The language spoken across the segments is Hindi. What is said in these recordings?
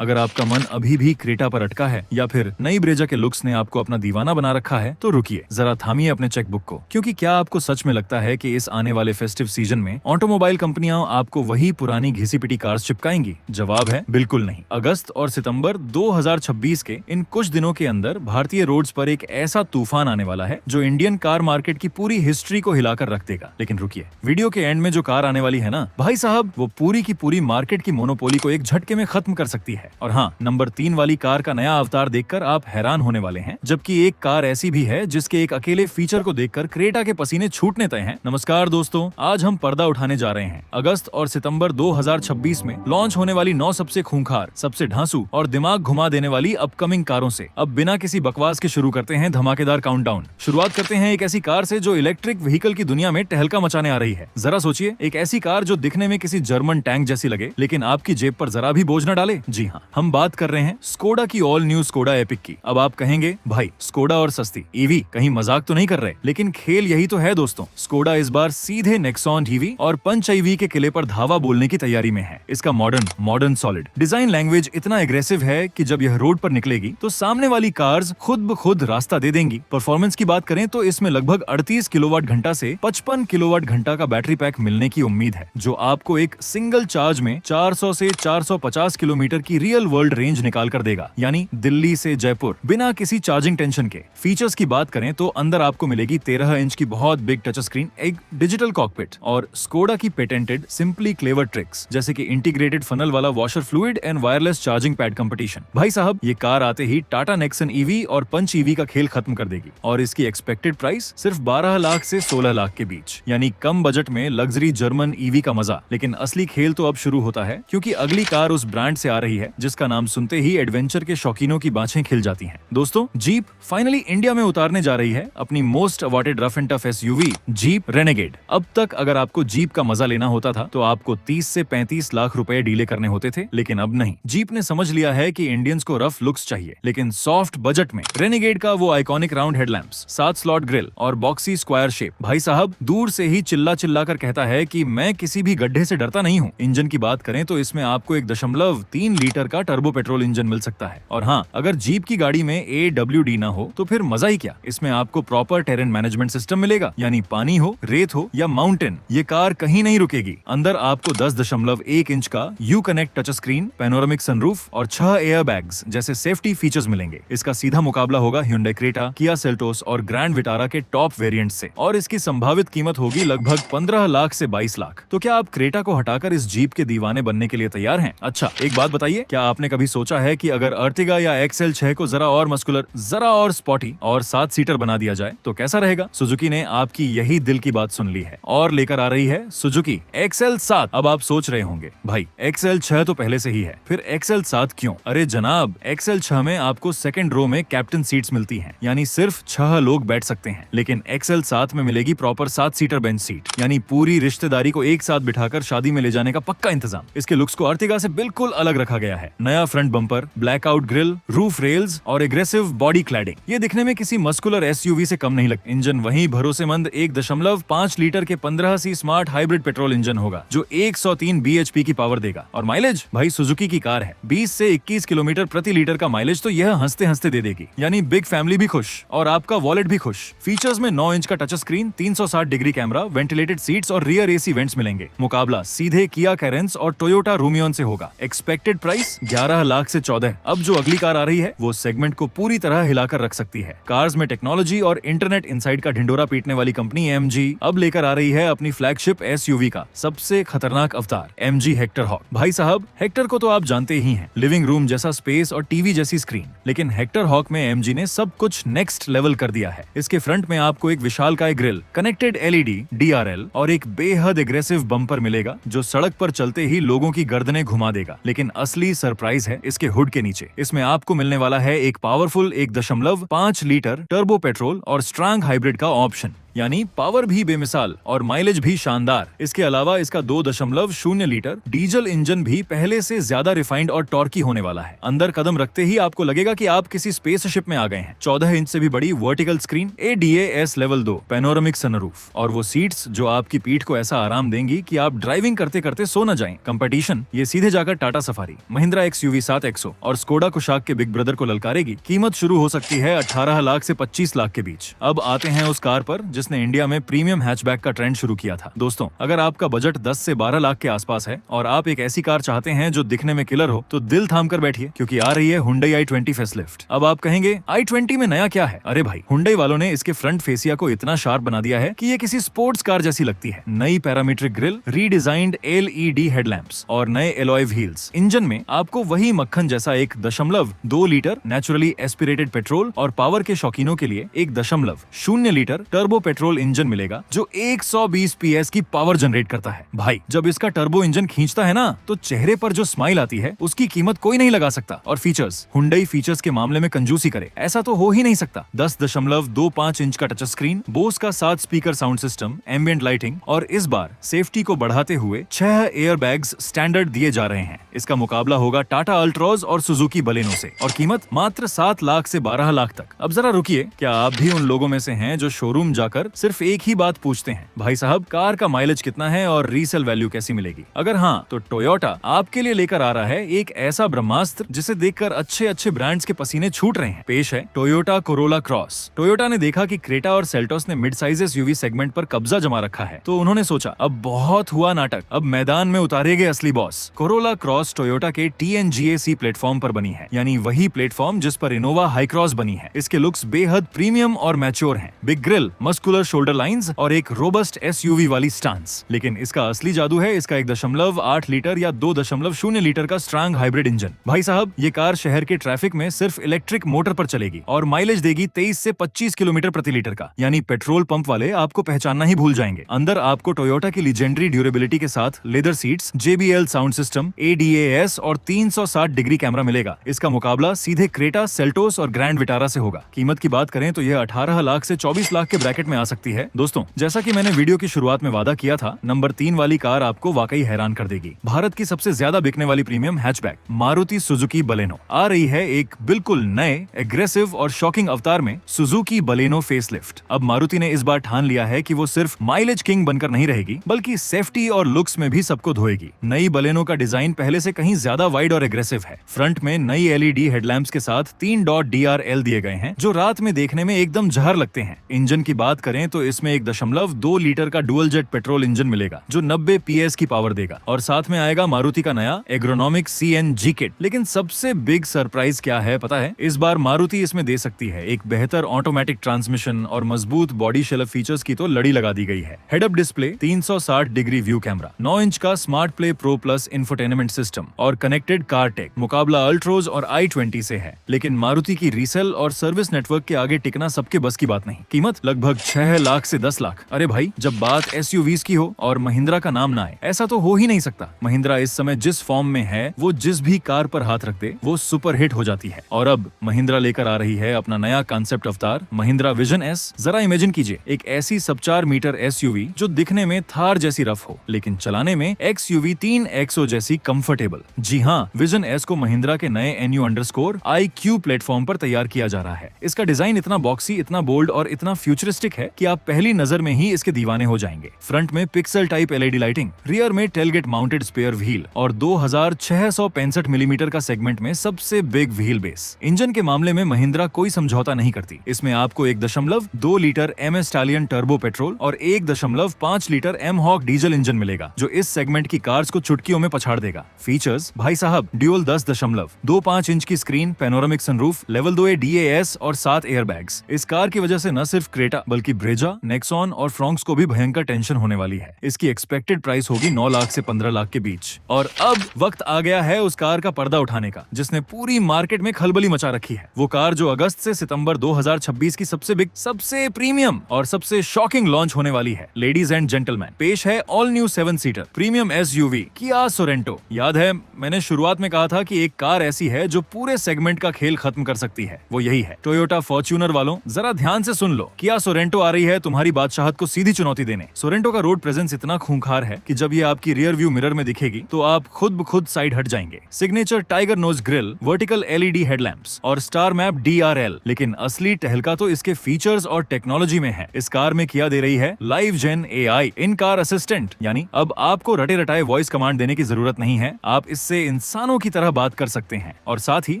अगर आपका मन अभी भी क्रेटा पर अटका है या फिर नई ब्रेजा के लुक्स ने आपको अपना दीवाना बना रखा है तो रुकिए, जरा थामिए अपने चेकबुक को, क्योंकि क्या आपको सच में लगता है कि इस आने वाले फेस्टिव सीजन में ऑटोमोबाइल कंपनियां आपको वही पुरानी घिसी पिटी कार्स चिपकाएंगी? जवाब है बिल्कुल नहीं। अगस्त और सितंबर 2026 के इन कुछ दिनों के अंदर भारतीय रोड्स पर एक ऐसा तूफान आने वाला है जो इंडियन कार मार्केट की पूरी हिस्ट्री को हिलाकर रख देगा। लेकिन रुकिए, वीडियो के एंड में जो कार आने वाली है ना भाई साहब, वो पूरी की पूरी मार्केट की मोनोपोली को एक झटके में खत्म कर सकती है। और हाँ, नंबर 3 वाली कार का नया अवतार देखकर आप हैरान होने वाले हैं, जबकि एक कार ऐसी भी है जिसके एक अकेले फीचर को देखकर क्रेटा के पसीने छूटने तय हैं। नमस्कार दोस्तों, आज हम पर्दा उठाने जा रहे हैं अगस्त और सितंबर 2026 में लॉन्च होने वाली 9 सबसे खूंखार, सबसे ढांसू और दिमाग घुमा देने वाली अपकमिंग कारों से। अब बिना किसी बकवास के शुरू करते हैं धमाकेदार काउंटडाउन। शुरुआत करते हैं एक ऐसी कार से जो इलेक्ट्रिक व्हीकल की दुनिया में टहलका मचाने आ रही है। जरा सोचिए, एक ऐसी कार जो दिखने में किसी जर्मन टैंक जैसी लगे लेकिन आपकी जेब पर जरा भी बोझ न डाले। जी हाँ, हम बात कर रहे हैं स्कोडा की ऑल न्यू स्कोडा एपिक की। अब आप कहेंगे भाई स्कोडा और सस्ती ईवी, कहीं मजाक तो नहीं कर रहे? लेकिन खेल यही तो है दोस्तों। स्कोडा इस बार सीधे नेक्सॉन ईवी और पंच ईवी के किले पर धावा बोलने की तैयारी में है। इसका मॉडर्न सॉलिड डिजाइन लैंग्वेज इतना एग्रेसिव है कि जब यह रोड पर निकलेगी तो सामने वाली कार्स खुद ब खुद रास्ता दे देंगी। परफॉर्मेंस की बात करें तो इसमें लगभग 38 किलोवाट घंटा से 55 किलोवाट घंटा का बैटरी पैक मिलने की उम्मीद है, जो आपको एक सिंगल चार्ज में 400 से 450 किलोमीटर की रियल वर्ल्ड रेंज निकाल कर देगा, यानी दिल्ली से जयपुर बिना किसी चार्जिंग टेंशन के। फीचर्स की बात करें तो अंदर आपको मिलेगी 13 इंच की बहुत बिग टच स्क्रीन, एक डिजिटल कॉकपिट और स्कोडा की पेटेंटेड सिंपली क्लेवर ट्रिक्स, जैसे कि इंटीग्रेटेड फनल वाला washer fluid and wireless charging pad competition. भाई साहब, ये कार आते ही टाटा नेक्सन ईवी और पंच ईवी का खेल खत्म कर देगी। और इसकी एक्सपेक्टेड प्राइस सिर्फ 12 लाख से 16 लाख के बीच, यानी कम बजट में लग्जरी जर्मन ईवी का मजा। लेकिन असली खेल तो अब शुरू होता है, क्योंकि अगली कार उस ब्रांड से आ रही है जिसका नाम सुनते ही एडवेंचर के शौकीनों की बाँछें खिल जाती हैं। दोस्तों, जीप फाइनली इंडिया में उतारने जा रही है अपनी most awarded rough and tough SUV jeep renegade. अब तक अगर आपको जीप का मजा लेना होता था तो आपको 30 से 35 लाख रुपए डीले करने होते थे, लेकिन अब नहीं। जीप ने समझ लिया है कि इंडियंस को रफ लुक्स चाहिए, लेकिन सॉफ्ट बजट में रेनेगेड का वो iconic round headlamps, 7 slot grill और बॉक्सी स्क्वायर शेप भाई साहब दूर से ही चिल्ला कर कहता है कि मैं किसी भी गड्ढे से डरता नहीं हूँ। इंजन की बात करें तो इसमें आपको 1.3 लीटर का टर्बो पेट्रोल इंजन मिल सकता है। और हाँ, अगर जीप की गाड़ी में AWD ना हो तो फिर मजा ही क्या। इसमें आपको प्रॉपर टेरेन मैनेजमेंट सिस्टम मिलेगा, यानी पानी हो, रेत हो या माउंटेन, ये कार कहीं नहीं रुकेगी। अंदर आपको 10.1 इंच का you connect touch screen, panoramic sunroof और 6 एयर बैग्स जैसे सेफ्टी फीचर्स मिलेंगे। इसका सीधा मुकाबला होगा Hyundai क्रेटा, किया सेल्टोस और ग्रैंड विटारा के टॉप वेरिएंट से, और इसकी संभावित कीमत होगी लगभग 15 लाख से 22 लाख। तो क्या आप क्रेटा को हटाकर इस जीप के दीवाने बनने के लिए तैयार हैं? अच्छा, एक बात बताइए, क्या आपने कभी सोचा है कि अगर अर्टिगा या XL6 को जरा और मस्कुलर, जरा और स्पॉटी और 7 सीटर बना दिया जाए तो कैसा रहेगा? सुजुकी ने आपकी यही दिल की बात सुन ली है और लेकर आ रही है सुजुकी XL7। अब आप सोच रहे होंगे भाई XL6 तो पहले से ही है, फिर XL7 क्यों? अरे जनाब, XL6 में आपको सेकंड रो में कैप्टन सीट्स मिलती हैं, यानी सिर्फ 6 लोग बैठ सकते हैं। लेकिन XL7 में मिलेगी प्रॉपर 7 सीटर बेंच सीट, यानी पूरी रिश्तेदारी को एक साथ बिठाकर शादी में ले जाने का पक्का इंतजाम। इसके लुक्स को अर्टिगा से बिल्कुल अलग रखा गया है। नया front bumper, blackout grill, roof rails और एग्रेसिव बॉडी क्लैडिंग, ये दिखने में किसी मस्कुलर एसयूवी से कम नहीं लगता। इंजन वही भरोसेमंद 1.5 लीटर के 15C smart hybrid petrol engine होगा जो 103 bhp की पावर देगा। और माइलेज, भाई सुजुकी की कार है, 20 से 21 किलोमीटर प्रति लीटर का माइलेज तो यह हंसते हंसते दे देगी, यानी बिग फैमिली भी खुश और आपका वॉलेट भी खुश। फीचर्स में 9 इंच का touch screen, 360 degree camera, ventilated seats और रियर AC वेंट्स मिलेंगे। मुकाबला सीधे किया कैरेंस और टोयोटा रूमियन से होगा। एक्सपेक्टेड प्राइस 11 लाख से 14। अब जो अगली कार आ रही है वो सेगमेंट को पूरी तरह हिलाकर रख सकती है। कार्स में टेक्नोलॉजी और इंटरनेट इनसाइड का ढिंडोरा पीटने वाली कंपनी MG अब लेकर आ रही है अपनी फ्लैगशिप SUV का सबसे खतरनाक अवतार, MG हेक्टर हॉक। भाई साहब, हेक्टर को तो आप जानते ही हैं, लिविंग रूम जैसा स्पेस और टीवी जैसी स्क्रीन। लेकिन हेक्टर हॉक में MG ने सब कुछ नेक्स्ट लेवल कर दिया है। इसके फ्रंट में आपको एक विशालकाय ग्रिल, कनेक्टेड LED, DRL और एक बेहद एग्रेसिव बम्पर मिलेगा जो सड़क पर चलते ही लोगों की गर्दनें घुमा देगा। लेकिन असली सरप्राइज है इसके हुड के नीचे। इसमें आपको मिलने वाला है एक पावरफुल 1.5 लीटर टर्बो पेट्रोल और स्ट्रांग हाइब्रिड का ऑप्शन। यानी पावर भी बेमिसाल और माइलेज भी शानदार। इसके अलावा इसका 2.0 लीटर डीजल इंजन भी पहले से ज्यादा रिफाइंड और टॉर्की होने वाला है। अंदर कदम रखते ही आपको लगेगा कि आप किसी स्पेसशिप में आ गए हैं। 14 इंच से भी बड़ी vertical screen, ADAS level 2 panoramic sunroof और वो सीट्स जो आपकी पीठ को ऐसा आराम देंगी कि आप ड्राइविंग करते करते सो न जाएं। कंपटीशन ये सीधे जाकर Tata safari, Mahindra XUV 7XO और स्कोडा कुशाक के बिग ब्रदर को ललकारेगी। कीमत शुरू हो सकती है 18 लाख से 25 लाख के बीच। अब आते हैं उस कार पर जिसने इंडिया में प्रीमियम हैचबैक का ट्रेंड शुरू किया था। दोस्तों, अगर आपका बजट 10 से 12 लाख के आसपास है और आप एक ऐसी कार चाहते हैं जो दिखने में किलर हो, तो दिल थाम कर बैठिए, क्योंकि आ रही है Hyundai i20 फेसलिफ्ट। अब आप कहेंगे i20 में नया क्या है? अरे भाई, Hyundai वालों ने इसके फ्रंट फेसिया को इतना शार्प बना दिया है कि ये किसी स्पोर्ट्स कार जैसी लगती है। नई parametric grill, redesigned LED headlamps और नए एलॉय व्हील्स। इंजन में आपको वही मक्खन जैसा 1.2 लीटर नेचुरली एस्पिरेटेड पेट्रोल और पावर के शौकीनों के लिए 1.0 लीटर टर्बो पेट्रोल इंजन मिलेगा जो 120 PS की पावर जनरेट करता है। भाई, जब इसका टर्बो इंजन खींचता है ना, तो चेहरे पर जो स्माइल आती है उसकी कीमत कोई नहीं लगा सकता। और फीचर्स, Hyundai फीचर्स के मामले में कंजूसी करे ऐसा तो हो ही नहीं सकता। 10.25 इंच का टच स्क्रीन, बोस का 7 speaker sound system, ambient lighting और इस बार सेफ्टी को बढ़ाते हुए 6 एयर बैग्स स्टैंडर्ड दिए जा रहे हैं। इसका मुकाबला होगा टाटा अल्ट्रोज और सुजुकी बलेनो से और कीमत मात्र 7 लाख से 12 लाख तक। अब जरा रुकिए, क्या आप भी उन लोगों में से हैं जो शोरूम जाकर सिर्फ एक ही बात पूछते हैं, भाई साहब कार का माइलेज कितना है और रीसेल वैल्यू कैसी मिलेगी? अगर हाँ, तो टोयोटा आपके लिए लेकर आ रहा है एक ऐसा ब्रह्मास्त्र जिसे देखकर अच्छे अच्छे ब्रांड्स के पसीने छूट रहे हैं। पेश है टोयोटा कोरोला क्रॉस। टोयोटा ने देखा कि क्रेटा और सेल्टोस ने मिड साइज SUV सेगमेंट पर कब्जा जमा रखा है, तो उन्होंने सोचा अब बहुत हुआ नाटक, अब मैदान में उतारेंगे असली बॉस। कोरोला क्रॉस टोयोटा के TNGA-C प्लेटफॉर्म पर बनी है, यानी वही प्लेटफॉर्म जिस पर इनोवा हाई क्रॉस बनी है। इसके लुक्स बेहद प्रीमियम और मैच्योर हैं। Big grill, muscular shoulder lines और एक रोबस्ट SUV वाली स्टांस। लेकिन इसका असली जादू है इसका 1.8 लीटर या 2.0 लीटर का स्ट्रांग हाइब्रिड इंजन। भाई साहब, ये कार शहर के ट्रैफिक में सिर्फ इलेक्ट्रिक मोटर पर चलेगी और माइलेज देगी 23 से 25 किलोमीटर प्रति लीटर का, यानी पेट्रोल पंप वाले आपको पहचानना ही भूल जाएंगे। अंदर आपको टोयोटा की लीजेंडरी ड्यूरेबिलिटी के साथ leather seats, JBL sound system, ADAS और 360 डिग्री कैमरा मिलेगा। इसका मुकाबला सीधे क्रेटा, सेल्टोस और ग्रैंड विटारा से होगा। कीमत की बात करें तो यह 18 लाख से 24 लाख के ब्रैकेट में आ सकती है। दोस्तों, जैसा कि मैंने वीडियो की शुरुआत में वादा किया था, नंबर 3 वाली कार आपको वाकई हैरान कर देगी। भारत की सबसे ज्यादा बिकने वाली premium hatchback Maruti Suzuki Baleno आ रही है एक बिल्कुल नए, एग्रेसिव और शॉकिंग अवतार में, सुजुकी बलेनो फेसलिफ्ट। अब मारुति ने इस बार ठान लिया है कि वो सिर्फ माइलेज किंग बनकर नहीं रहेगी, बल्कि सेफ्टी और लुक्स में भी सबको धोएगी। नई बलेनो का डिजाइन पहले से कहीं ज्यादा वाइड और एग्रेसिव है। फ्रंट में नई LED हेडलैम्प्स के साथ 3 डॉट DRL दिए गए हैं जो रात में देखने में एकदम जहर लगते हैं। इंजन की बात करें तो इसमें 1.2 लीटर का डुअल जेट पेट्रोल इंजन मिलेगा जो 90 PS की पावर देगा और साथ में आएगा मारुति का नया एग्रोनॉमिक CNG किट। लेकिन सबसे बिग सरप्राइज क्या है पता है? इस बार मारुति इसमें दे सकती है एक बेहतर ऑटोमेटिक ट्रांसमिशन और मजबूत बॉडी शेल फीचर्स की तो लड़ी लगा दी गई है। Head up display, 360 degree view camera, 9 inch का smart play pro plus infotainment system और कनेक्टेड कार टेक। मुकाबला अल्ट्रोज और i20 से है, लेकिन मारुति की रीसेल और सर्विस नेटवर्क के आगे टिकना सबके बस की बात नहीं। कीमत लगभग 6 लाख से 10 लाख। अरे भाई, जब बात SUVs की हो और महिंद्रा का नाम ना आए, ऐसा तो हो ही नहीं सकता। महिंद्रा इस समय जिस फॉर्म में है, वो जिस भी कार पर हाथ रख दे वो सुपर हिट हो जाती है। और अब महिंद्रा लेकर आ रही है अपना नया कॉन्सेप्ट अवतार, महिंद्रा विजन S। जरा इमेजिन कीजिए एक ऐसी सब 4 मीटर SUV जो दिखने में थार जैसी रफ हो, लेकिन चलाने में XUV 3XO जैसी कंफर्टेबल। जी हाँ, विजन S को महिंद्रा के नए NU_IQ प्लेटफॉर्म पर तैयार किया जा रहा है। इसका डिजाइन इतना बॉक्सी, इतना बोल्ड और इतना फ्यूचरिस्टिक है कि आप पहली नजर में ही इसके दीवाने हो जाएंगे। फ्रंट में pixel type LED lighting, rear में टेलगेट माउंटेड स्पेयर व्हील और 2665 मिलीमीटर का सेगमेंट में सबसे बिग व्हील बेस। इंजन के मामले में महिंद्रा कोई समझौता नहीं करती। इसमें आपको 1.2 litre MS stallion turbo petrol और 1.5 लीटर M-Hawk डीजल इंजन मिलेगा जो इस सेगमेंट की कार्स को चुटकियों में पछाड़ देगा। फीचर्स, भाई साहब, ड्यूल 10.25 इंच की screen, panoramic sunroof, level 2 DAS और 7 एयरबैग्स। इस कार की वजह से न सिर्फ क्रेटा बल्कि ब्रेजा, नेक्सॉन और फ्रोंक्स को भी भयंकर टेंशन होने वाली है। इसकी एक्सपेक्टेड प्राइस होगी 9 लाख से 15 लाख के बीच। और अब वक्त आ गया है उस कार का पर्दा उठाने का जिसने पूरी मार्केट में खलबली मचा रखी है। वो कार जो अगस्त से सितंबर 2026 की सबसे बिग, सबसे प्रीमियम और सबसे शॉकिंग लॉन्च होने वाली है। लेडीज एंड जेंटलमैन, पेश है all new 7 seater premium SUV किया सोरेंटो। याद है मैंने शुरुआत में कहा था कि एक कार ऐसी है जो पूरे सेगमेंट का खेल खत्म कर सकती है, वो यही है। टोयोटा फॉर्च्यूनर वालों, जरा ध्यान से सुन लो, किया सोरेंटो सोरेंटो आ रही है तुम्हारी बादशाहत को सीधी चुनौती देने। सोरेंटो का रोड प्रेजेंस इतना खूंखार है कि जब ये आपकी रियर व्यू मिरर में दिखेगी तो आप खुद ब खुद साइड हट जाएंगे। Signature tiger nose grille, vertical LED headlamps और स्टार मैप DRL। लेकिन असली टहलका तो इसके फीचर्स और टेक्नोलॉजी में है। इस कार में किया दे रही है live gen AI in car assistant, यानी अब आपको रटे रटाए वॉइस कमांड देने की जरूरत नहीं है, आप इससे इंसानों की तरह बात कर सकते हैं। और साथ ही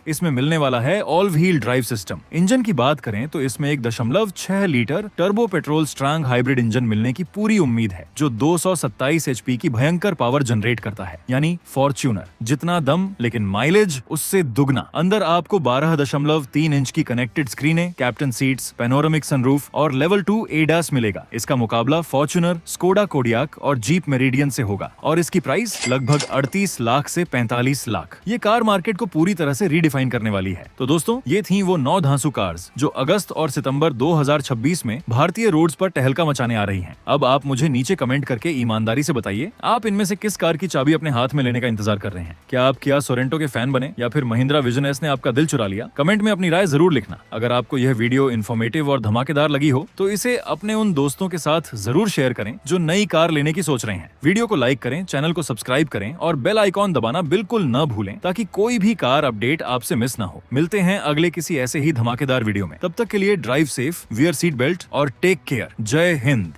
इसमें मिलने वाला है all wheel drive system. Engine की बात करें तो इसमें 1.6 litre turbo petrol strong hybrid engine मिलने की पूरी उम्मीद है, जो 227 HP की भयंकर पावर जनरेट करता है, यानी फॉर्च्यूनर जितना दम लेकिन माइलेज उससे दुगना। अंदर आपको 12.3 इंच की कनेक्टेड स्क्रीनें, कैप्टन सीट्स, पैनोरामिक सनरूफ और लेवल 2 ADAS मिलेगा। इसका मुकाबला फॉर्च्यूनर, स्कोडा कोडियाक और जीप मेरिडियन से होगा और इसकी प्राइस लगभग 38 लाख से 45 लाख। ये कार मार्केट को पूरी तरह से रीडिफाइन करने वाली है। तो दोस्तों, ये थी वो 9 धांसू कार्स जो अगस्त और सितंबर 2026 में भारतीय रोड्स पर टहलका मचाने आ रही हैं। अब आप मुझे नीचे कमेंट करके ईमानदारी से बताइए, आप इनमें से किस कार की चाबी अपने हाथ में लेने का इंतजार कर रहे हैं? क्या आप किया सोरेंटो के फैन बने या फिर महिंद्रा विजन एस ने आपका दिल चुरा लिया? कमेंट में अपनी राय जरूर लिखना। अगर आपको यह वीडियो इन्फॉर्मेटिव और धमाकेदार लगी हो तो इसे अपने उन दोस्तों के साथ जरूर शेयर करें जो नई कार लेने की सोच रहे हैं। वीडियो को लाइक करें, चैनल को सब्सक्राइब करें और बेल आइकॉन दबाना बिल्कुल न भूलें ताकि कोई भी कार अपडेट आपसे मिस ना हो। मिलते हैं अगले किसी ऐसे ही धमाकेदार वीडियो में। तब तक के लिए drive safe, wear seat belt और टेक केयर। जय हिंद।